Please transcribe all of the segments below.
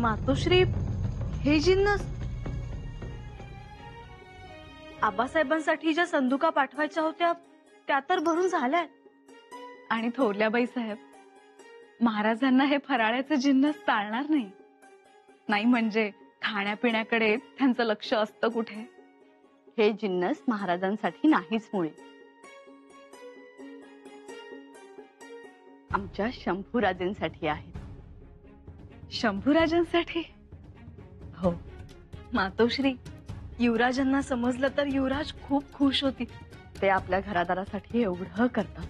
मातोश्री, हे जिन्नस आबासाहेबांसाठी ज्या संदुका पाठवायच्या होत्या त्या तर भरून झाल्यात. आणि थोरल्याबाई साहेब, महाराजांना हे फराळ्याचे जिन्नस चालणार नाही. नाही म्हणजे खाण्यापिण्याकडे त्यांचं लक्ष असतं कुठे. हे जिन्नस महाराजांसाठी नाहीच मुळे, आमच्या शंभूराजेंसाठी आहेत. शंभूराजांसाठी? हो मातोश्री, युवराजांना समजलं तर युवराज खूप खुश होतील. ते आपल्या घरादारासाठी एवढं करतात,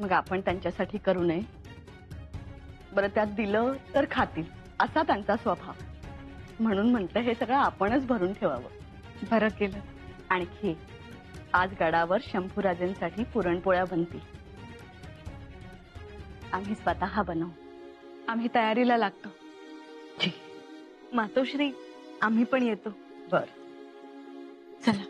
मग आपण त्यांच्यासाठी करू नये? बरं, त्यात दिलं तर खातील असा त्यांचा स्वभाव. म्हणून म्हटलं हे सगळं आपणच भरून ठेवावं. बरं केलं. आणखी आज गडावर शंभूराजेंसाठी पुरणपोळ्या बनतील. आम्ही स्वतः बनवू. आम्ही तयारीला लागतो. मातोश्री, आम्ही पण येतो. बर, चला.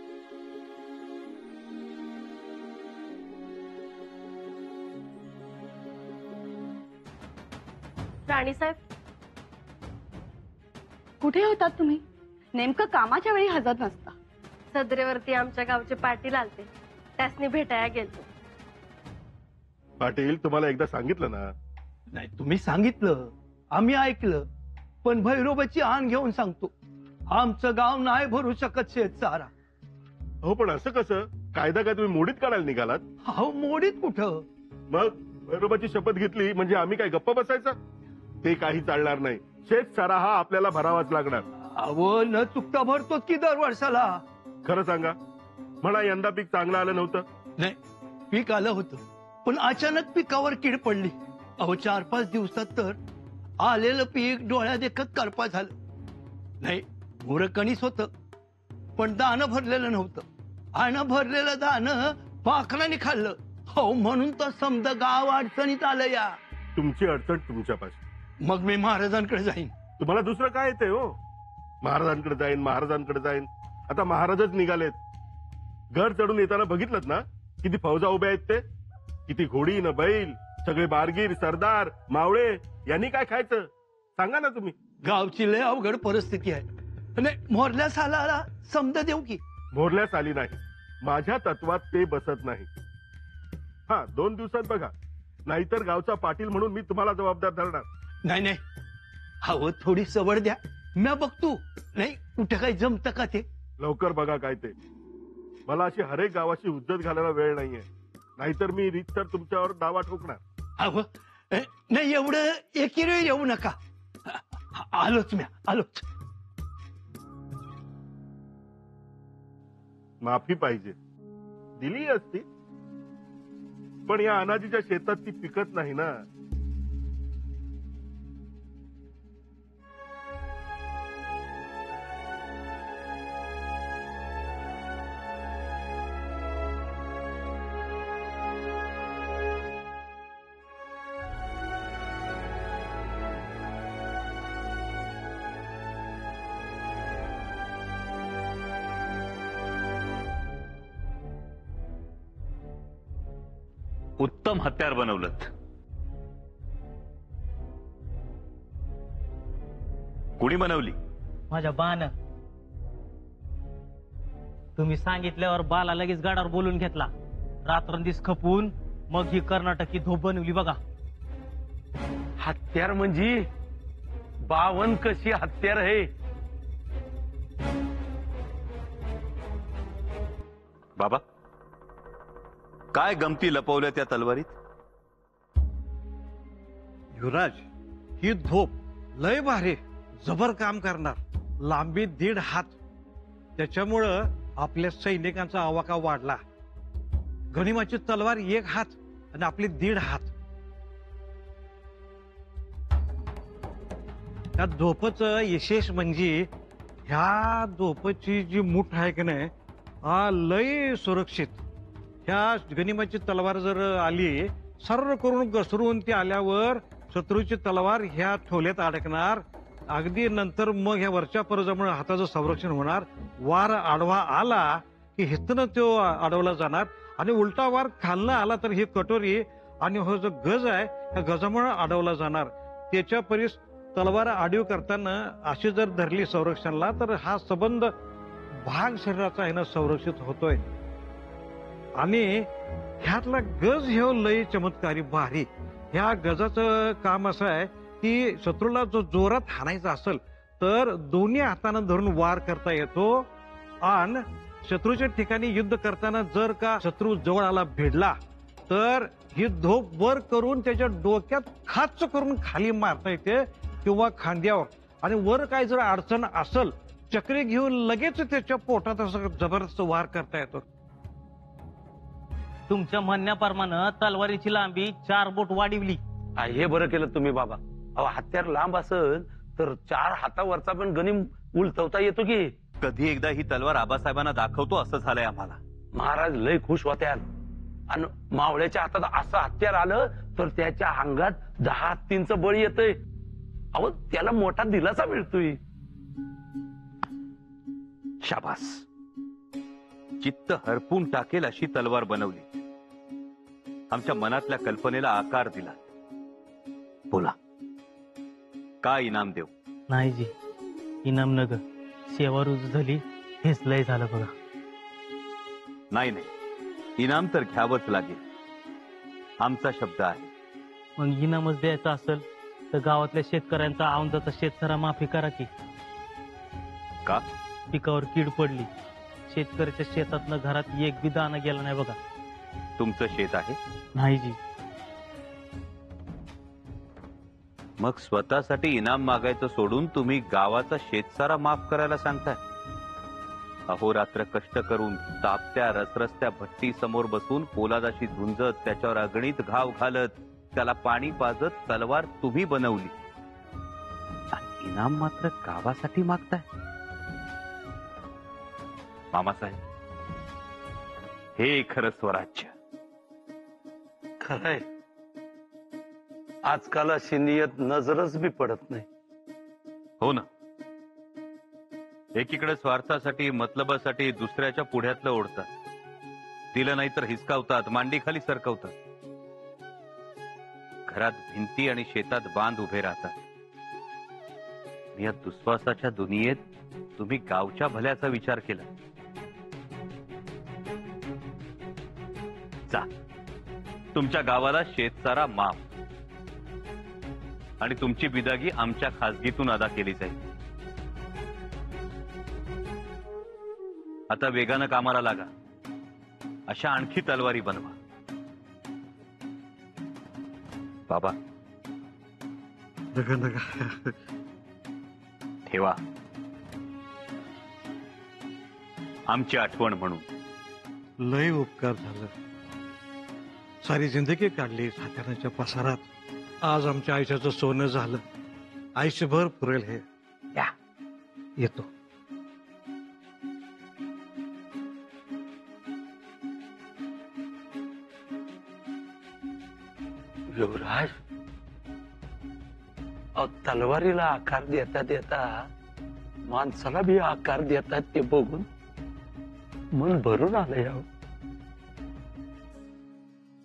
राणीसाहेब, कुठे होतात तुम्ही? नेमकं कामाच्या वेळी हजर नसता. सदरेवरती आमच्या गावचे पाटील आलते, त्यासनी भेटायला गेलतो. पाटील, तुम्हाला एकदा सांगितलं ना? नाही, तुम्ही सांगितलं, आम्ही ऐकलं, पण भैरोबाची आण घेऊन सांगतो, आमचं गाव नाही भरू शकत शेतसारा. हो, पण असं कसं? कायदा काय तुम्ही मोडीत काढायला निघालात? हो, मोडीत कुठं? मग भैरोबाची शपथ घेतली म्हणजे आम्ही काय गप्प बसायचं? ते काही चालणार नाही. शेत सारा हा आपल्याला भरावाच लागणार. अहो, न चुकता भरतो की दर वर्षाला. खरं सांगा, म्हणा यंदा पीक चांगलं आलं नव्हतं? नाही, पीक आलं होतं, पण अचानक पिकावर कीड पडली. अहो, 4-5 दिवसात तर आलेलं पीक डोळ्या देखत करपा झालं. नाही, मुरकणीच होत, पण दाणं भरलेलं नव्हतं. आणि भरलेलं दाणं पाखराने खाल्लं. हो, म्हणून तर समजा गाव अडचणीत आलं. या तुमची अडचण तुमच्यापाशी. मग मी महाराजांकडे जाईन. तुम्हाला दुसरं काय येतंय हो? महाराजांकडे जाईन, महाराजांकडे जाईन. आता महाराजच निघालेत. घर चढून येताना बघितलं ना किती फौजा उभ्या आहेत ते? किती घोडी न बैल, सगळे बारगीर, सरदार, मावळे. यांनी काय खायचं सांगा ना तुम्ही? गावची लय अवघड परिस्थिती आहे. नाही, मोरल्या सालाला समजा देऊ की? मोरल्यास आली नाही. माझ्या तत्वात ते बसत नाही. हा, 2 दिवसात बघा, नाहीतर गावचा पाटील म्हणून मी तुम्हाला जबाबदार धरणार. नाही नाही, हवं थोडी सवड द्या, मी बघतो. नाही, कुठे काही जमतं का ते? लवकर बघा काय ते. मला अशी हरेक गावाची हुज्जत घालायला वेळ नाहीये, नाहीतर मी रीतसर तुमच्यावर दावा ठोकणार. अहो, नाही, एवढं एकी वेळ येऊ नका. आलोच मी, आलोच. माफी पाहिजे, दिली असती, पण या अनाजीच्या शेतात ती पिकत नाही ना. उत्तम हत्यार बनवलंत. कुणी बनवली? माझ्या बाण. तुम्ही सांगितल्यावर बाला लगेच गाडावर बोलून घेतला. रात्रंदिवस खपून मग ही कर्नाटकी धोप बनवली बघा. हत्यार म्हणजे 52 कशी हत्यार आहे? बाबा, काय गमती लपवल्या त्या तलवारीत? युवराज, ही धोप लय भारी, जबर काम करणार. लांबी 1.5 हात. त्याच्यामुळं आपल्या सैनिकांचा आवाका वाढला. गनिमाची तलवार 1 हात आणि आपली 1.5 हात. त्या धोपचं विशेष म्हणजे ह्या धोपची जी मूठ आहे की नाही, लय सुरक्षित. ह्या गनिमाची तलवार जर आली, सर्व करून घसरून ती आल्यावर शत्रूची तलवार ह्या ठोल्यात अडकणार. अगदी नंतर मग ह्या वरच्या परजामुळे हाताचं संरक्षण होणार. वार आडवा आला की हितनं तो अडवला जाणार आणि उलटा वार खालनं आला तर ही कटोरी आणि हो जो गज आहे त्या गजामुळे अडवला जाणार. त्याच्या परीस तलवार आडीव करताना अशी जर धरली संरक्षणला तर हा संबंध भाग शरीराचा आहे ना संरक्षित होतोय. आणि ह्यातला गज हे लय चमत्कारी भारी. ह्या गजाचं काम असं आहे की शत्रूला जो जोरात हाणायचा असेल तर दोन्ही हातानं धरून वार करता येतो. आणि शत्रूच्या ठिकाणी युद्ध करताना जर का शत्रू जवळ आला भिडला तर ही धोप वर करून त्याच्या डोक्यात खाच करून खाली मारता येते किंवा खांद्यावर. आणि वर काय जर अडचण असेल चक्री घेऊन लगेच त्याच्या पोटात असं जबरदस्त वार करता येतो. तुमच्या म्हणण्याप्रमाणे तलवारीची लांबी 4 बोट वाढवली. हे बरं केलं तुम्ही बाबा. अहो हत्यार लांब असेल तर 4 हातावरचा पण गनिम उलटवता येतो की. कधी एकदा ही तलवार आबासाहेबांना दाखवतो असं झालंय आम्हाला. महाराज लय खुश होत्या. आणि मावळ्याच्या हातात असं हत्यार आलं तर त्याच्या अंगात 10 हत्तींचं बळी येतंय. अहो त्याला मोठा दिलासा मिळतोय. शाबास. चित्त हरपून टाकेल अशी तलवार बनवली. आमच्या मनातल्या कल्पनेला आकार दिला. बोला काय इनाम देऊ? नाही जी, इनाम नग, सेवा रुजू झाली हेच लय झालं बघा. नाही नाही, इनाम तर घ्यावंच लागेल. आमचा शब्द आहे. मग इनामच द्यायचा असेल तर गावातल्या शेतकऱ्यांचा औंदाचा शेतसरा माफी करा की. का? पिकावर कीड पडली, शेतकऱ्याच्या शेतातनं घरात एक बी दाणा गेला नाही बघा. तुमचं शेत आहे? नाही जी. मग स्वतःसाठी इनाम मागायचं सोडून तुम्ही गावाचा शेतसारा माफ करायला सांगताय. अहोरात्र कष्ट करून तापत्या रसरस्त्या भट्टी समोर बसून पोलादाशी झुंजत त्याच्यावर अगणित घाव घालत त्याला पाणी पाजत तलवार तुम्ही बनवली. आणि इनाम मात्र गावासाठी मागताय. मामासाहेब, हे खरं स्वराज्य. खरंय, आजकाल अशी नियत नजरच बी पडत नाही. हो ना. एकीकडे स्वार्थासाठी मतलबासाठी दुसऱ्याच्या पुढ्यातलं ओढतात. दिलं नाही तर हिसकावतात, मांडी खाली सरकवतात. घरात भिंती आणि शेतात बांध उभे राहतात. या दुस्वासाच्या दुनियेत तुम्ही गावच्या भल्याचा विचार केला. जा, तुमच्या गावाला शेतसारा माफ आणि तुमची बिदागी आमच्या खासगीतून अदा केली जाईल. आता वेगानं कामाला लागा. अशा आणखी तलवारी बनवा. बाबा, ठेवा आमची आठवण म्हणून. लय उपकार झालं. सारी जिंदगी काढली साताऱ्याच्या पसारात. आज आमच्या आयुष्याचं सोनं झालं. आयुष्यभर पुरेल हे. या, येतो. युवराज, तलवारीला आकार देता देता माणसाला बी आकार देतात ते बघून मन भरून आलं. यावं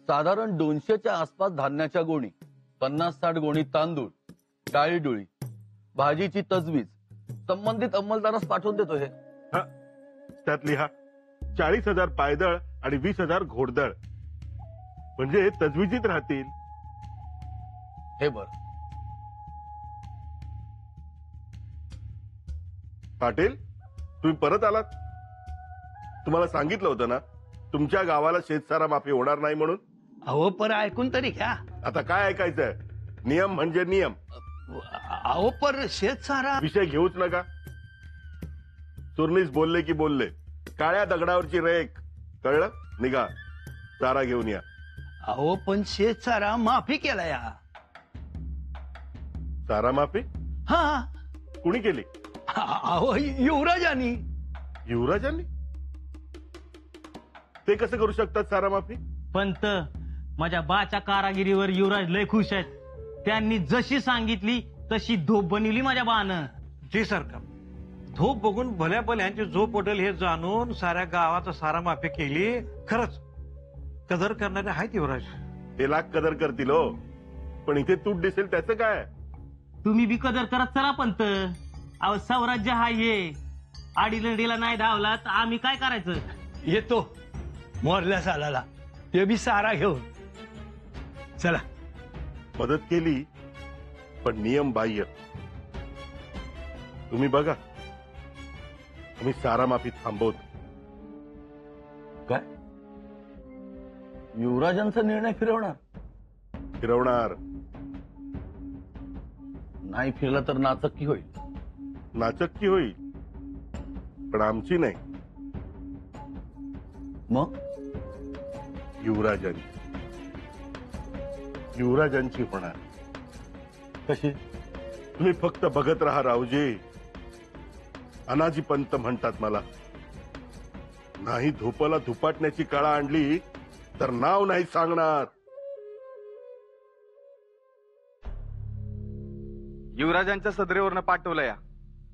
साधारण 200च्या आसपास धान्याच्या गोणी, 50-60 गोणी तांदूळ, डाळी डोळी, भाजीची तजवीज संबंधित अंमलदारास पाठवून देतो. हे त्यात लिहा 40,000 पायदळ आणि 20,000 घोडदळ. म्हणजे तजवीजीत राहतील. हे बर. पाटील, तुम्ही परत आलात. तुम्हाला सांगितलं होतं ना तुमच्या गावाला शेतसारा माफी होणार नाही म्हणून. अहो पर ऐकून तरी घ्या. आता काय ऐकायचंय? नियम म्हणजे नियम. अहो पर शेतसारा विषय घेऊच नका. सुरनीस बोलले की बोलले. काळ्या दगडावरची रेख. कळलं? निघा, चारा घेऊन या. अहो पण शेतसारा माफी केला. या चारा माफी हा कुणी केली? अहो युवराजांनी. युवराजांनी? ते कसं करू शकतात चारा माफी? पंत, माझ्या बाच्या कारागिरीवर युवराज लय खुश आहेत. त्यांनी जशी सांगितली तशी धोप बनवली माझ्या बानं. जी सरकार, धोप बघून भल्या भल्यांची झोप उठेल हे जाणून साऱ्या गावाचा सारा माफी केली. खरंच कदर करणारे आहेत युवराज. ते लाख कदर करतील हो, पण इथे तूट दिसेल त्याचं काय? तुम्ही बी कदर करत चला पंत. अहो स्वराज्य हा ये आडीलंडीला नाही धावला तर आम्ही काय करायचं. येतो मोरल्या सालाला, ते बी सारा घेऊन. चला. मदत केली पण नियम बाह्य. तुम्ही बघा, तुम्ही सारा माफी थांबवत. काय युवराजांचा निर्णय फिरवणार नाही फिरला तर नाचक्की होईल. नाचक्की होईल पण आमची नाही, मग युवराजांची होणार. कशी? तुम्ही फक्त बघत राहा रावजी. अनाजी पंत म्हणतात मला, नाही धोपाला धुपाटण्याची काळा आणली तर नाव नाही सांगणार. युवराजांच्या सदरेवरनं पाठवलं या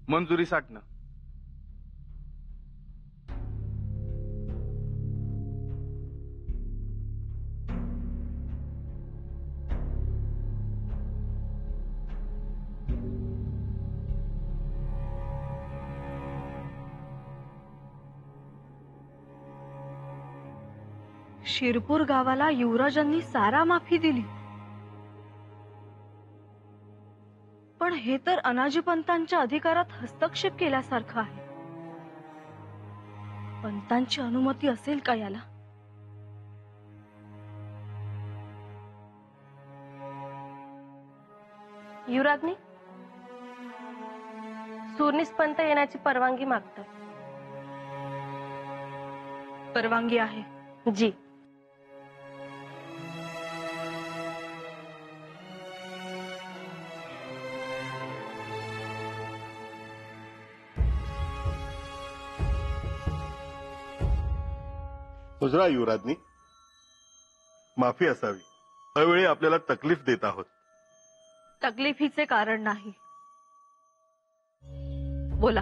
मंजुरीसाठनं. शिरपूर गावाला युवराजांनी सारा माफी दिली. पण हे तर अनाजी पंतांच्या अधिकारात हस्तक्षेप केल्यासारखं आहे. पंतांची अनुमती असेल का याला? युवराज्ञी, सूरनीस पंत येण्याची परवानगी मागतात. परवानगी आहे जी. मुजरा युवराजनी, माफी असावी. अवेळी आपल्याला तकलीफ देत आहोत. तकलीफीचे कारण नाही. बोला.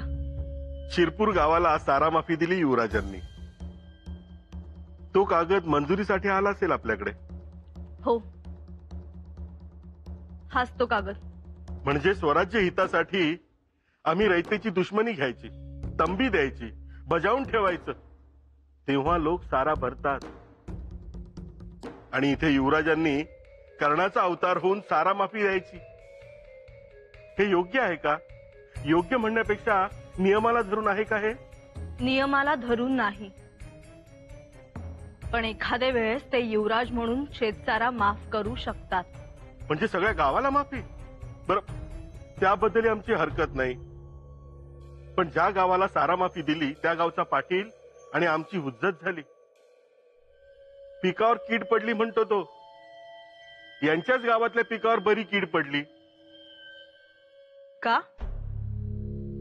शिरपूर गावाला सारा माफी दिली युवराजांनी. तो कागद मंजुरीसाठी आला असेल आपल्याकडे. हो, हाच तो कागद. म्हणजे स्वराज्य हितासाठी आम्ही रयतेची दुश्मनी घ्यायची, तंबी द्यायची, बजावून ठेवायचं. तेव्हा लोक सारा भरतात. आणि इथे युवराजांनी कर्णाचा अवतार होऊन सारा माफी द्यायची. हे योग्य आहे का? योग्य म्हणण्यापेक्षा नियमाला धरून आहे का? हे नियमाला धरून नाही, पण एखाद्या वेळेस ते युवराज म्हणून शेतसारा माफ करू शकतात. म्हणजे सगळ्या गावाला माफी? बरं, त्याबद्दल आमची हरकत नाही. पण ज्या गावाला सारा माफी दिली त्या गावचा पाटील आणि आमची हुज्जत झाली. पिकावर कीड पडली म्हणतो तो. यांच्याच गावातल्या पिकावर बरी कीड पडली. का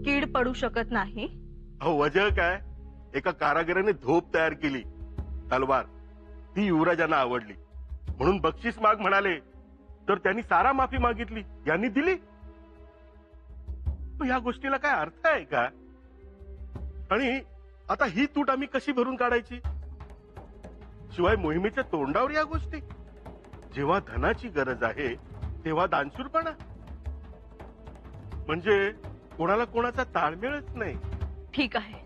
कीड पडू शकत नाही? अहो वजह काय? एका कारागिराने धोप तयार केली, तलवार. ती युवराजांना आवडली म्हणून बक्षीस माग म्हणाले, तर त्यांनी सारा माफी मागितली. यांनी दिली. या गोष्टीला काय अर्थ आहे का? आणि आता ही तूट आम्ही कशी भरून काढायची? शिवाय मोहिमेच्या तोंडावर या गोष्टी. जेव्हा धनाची गरज आहे तेव्हा दानशूरपणा. म्हणजे कोणाला कोणाचा ताळमेळच नाही. ठीक आहे,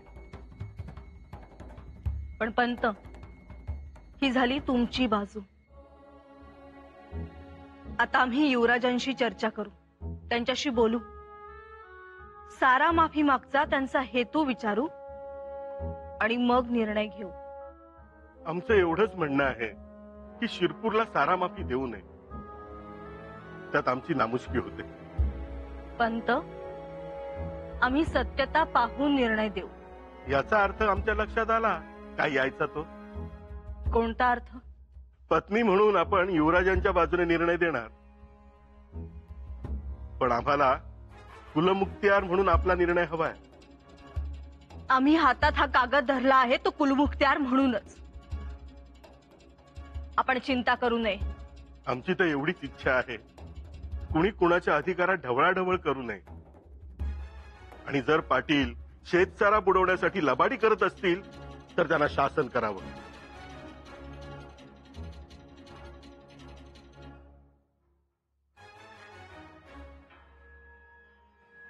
पण पंत, ही झाली तुमची बाजू. आता आम्ही युवराजांशी चर्चा करू, त्यांच्याशी बोलू, सारा माफी मागचा त्यांचा हेतू विचारू आणि मग निर्णय घेऊ. आमचं एवढंच म्हणणं आहे की शिरपूरला सारा माफी देऊ नये. त्यात आमची नामुष्की होते. पंत, आम्ही सत्यता पाहून निर्णय देऊ. याचा अर्थ आमच्या लक्षात आला काय यायचा तो? कोणता अर्थ? पत्नी म्हणून आपण युवराजांच्या बाजूने निर्णय देणार, पण आम्हाला कुलमुक्तियार म्हणून आपला निर्णय हवाय. आम्ही हातात हा कागद धरला आहे तो कुलमुक्त्यार म्हणूनच. आपण चिंता करू नये. आमची तर एवढीच इच्छा आहे, कुणी कुणाच्या अधिकारात ढवळाढवळ करू नये. आणि जर पाटील शेतसारा बुडवण्यासाठी लबाडी करत असतील तर त्यांना शासन करावं.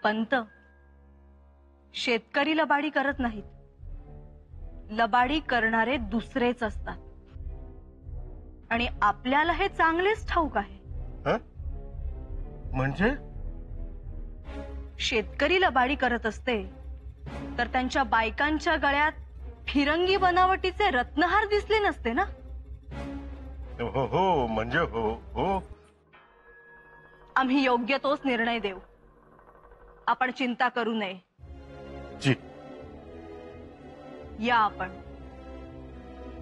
पंत, शेतकरी लबाडी करत नाहीत. लबाडी करणारे दुसरेच असतात. आणि आपल्याला हे चांगलेच ठाऊक आहे. म्हणजे शेतकरी लबाडी करत असते तर त्यांच्या बायकांच्या गळ्यात फिरंगी बनावटीचे रत्नहार दिसले नसते ना. हो हो म्हणजे हो हो. आम्ही योग्य तोच निर्णय देऊ. आपण चिंता करू नये. जी या आपण.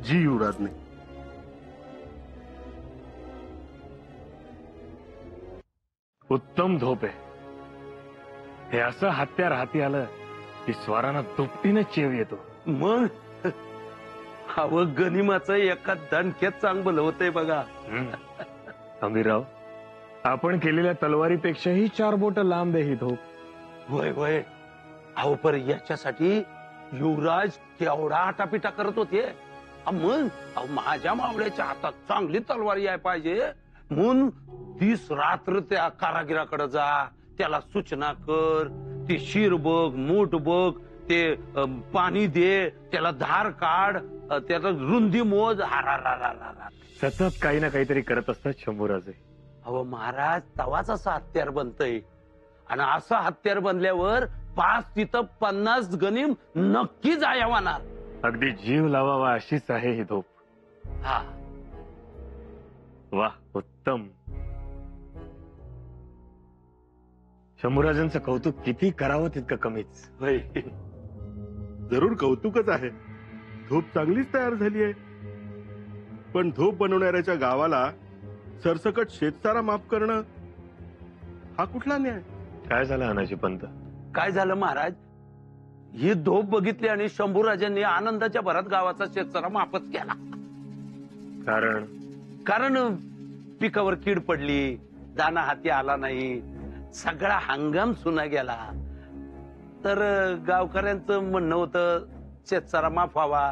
जी युवराजने. उत्तम झोप आहे. हे असं हत्यार हाती आलं की स्वारांना दुपटीने चेव येतो. मग हवं गनिमाचं एका दणक्यात चांगलं होतंय बघा. आंबीराव, आपण केलेल्या तलवारीपेक्षाही 4 बोट लांब आहे ही झोप. होय होय. अहो पर याच्यासाठी युवराज केवढा आटापिटा करत होते. मग अहो माझ्या मावळ्याच्या हातात चांगली तलवारी याय पाहिजे म्हणून दिस रात्र त्या कारागिराकडे जा, त्याला सूचना कर, ते शिर बघ, मूठ बघ, ते पाणी दे, त्याला धार काढ, त्याला रुंदी मोज. सतत काही ना काहीतरी करत असतात शंभूराजे. अहो महाराज, तवाच असं हत्यार बनतय. आणि असं हत्यार बनल्यावर 5 तिथं 50 गनिम नक्की जायावानार. अगदी जीव लावावा अशीच आहे ही झोप. हा वा, उत्तम. शंभूराजांचं कौतुक किती करावं तितकं कमीच. जरूर कौतुकच आहे. झोप चांगलीच तयार झाली आहे. पण झोप बनवणाऱ्याच्या गावाला सरसकट शेतसारा माफ करणं हा कुठला न्याय? काय झालं अनाजी पंत? काय झालं महाराज? ही धोप बघितली आणि शंभूराजांनी आनंदाच्या भरात गावाचा शेतसारा माफच केला. कारण पिकावर कीड पडली, दाना हाती आला नाही, सगळा हंगाम सुना गेला. तर गावकऱ्यांचं म्हणणं होतं शेतसारा माफ व्हावा.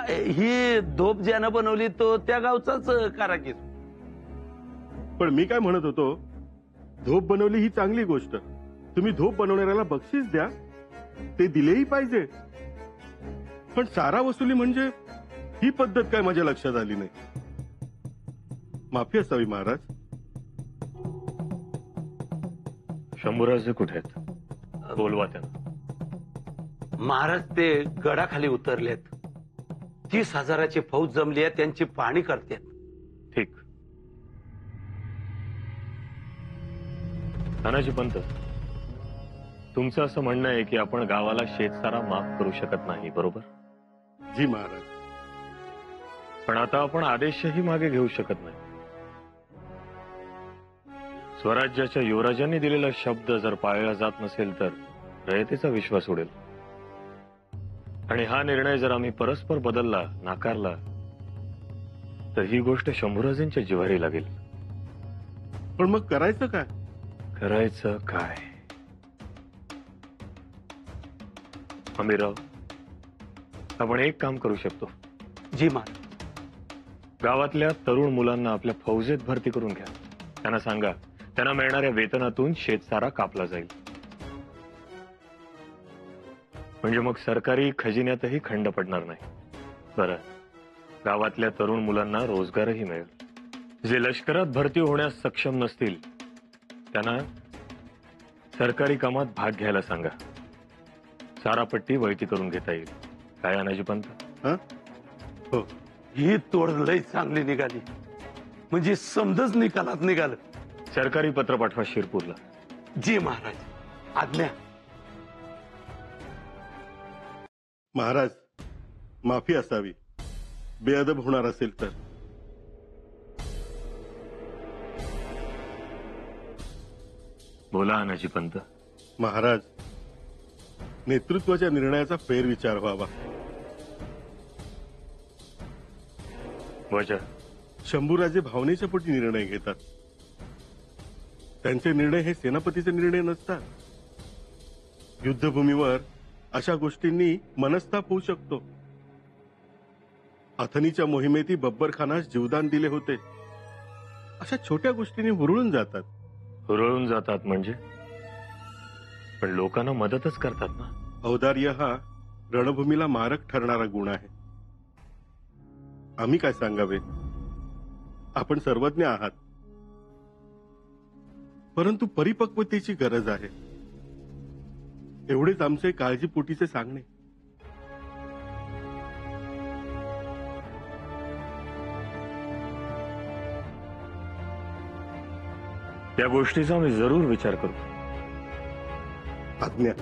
ही धोप ज्यानं बनवली तो त्या गावचाच कारागीर. पण मी काय म्हणत होतो, धोप बनवली ही चांगली गोष्ट. तुम्ही धोप बनवणाऱ्याला बक्षीस द्या, ते दिलेही पाहिजे. पण सारा वसुली म्हणजे ही पद्धत काय माझ्या लक्षात आली नाही. माफी असावी महाराज. शंभूराजे कुठे आहेत? बोलवा त्यांना. महाराज ते गडाखाली उतरलेत. 30,000ची फौज जमली आहे, त्यांची पाहणी करतात. ठीक. तानाजी पंत, तुमचं असं म्हणणं आहे की आपण गावाला शेतसारा माफ करू शकत नाही, बरोबर? जी महाराज. पण आता आपण आदेशही मागे घेऊ शकत नाही. स्वराज्याच्या युवराजांनी दिलेला शब्द जर पाळला जात नसेल तर रयतेचा विश्वास उडेल. आणि हा निर्णय जर आम्ही परस्पर बदलला, नाकारला, तर ही गोष्ट शंभूराजेंच्या जिव्हारी लागेल. पण मग करायचं काय? करायचं काय? आंबीराव, आपण एक काम करू शकतो. जी महाराज. गावातल्या तरुण मुलांना आपल्या फौजेत भरती करून घ्या. त्यांना सांगा त्यांना मिळणाऱ्या वेतनातून शेतसारा कापला जाईल. म्हणजे मग सरकारी खजिन्यातही खंड पडणार नाही. बरं, गावातल्या तरुण मुलांना रोजगारही मिळेल. जे लष्करात भरती होण्यास सक्षम नसतील त्यांना सरकारी कामात भाग घ्यायला सांगा. सारापट्टी वळती करून घेता येईल. काय अनाजी पंत? हो. ही तोड लय चांगली निघाली. म्हणजे समजच निकालात निघालं. सरकारी पत्र पाठवा शिरपूरला. जी महाराज. आज्ञा. महाराज, माफी असावी. बेअदब होणार असेल तर. बोला अनाजी पंत. महाराज, नेतृत्वाच्या निर्णयाचा फेरविचार व्हावा. वजह? शंभूराजे भावनेच्या पोटी निर्णय घेतात. त्यांचे निर्णय हे सेनापतीचे निर्णय नसतात. युद्धभूमीवर अशा गोष्टींनी मनस्ताप होऊ शकतो. अथनीच्या मोहिमेतही बब्बर खानास जीवदान दिले होते. अशा छोट्या गोष्टींनी हुरळून जातात. हुरळून जातात म्हणजे? पण लोकांना मदतच करतात ना. औदार्य हा रणभूमीला मारक ठरणारा गुण आहे. आम्ही काय सांगावे, आपण सर्वज्ञ आहात, परंतु परिपक्वतेची गरज आहे. एवढेच आमचे काळजीपोटीचे सांगणे. त्या गोष्टीचा मी जरूर विचार करू. आज्ञा.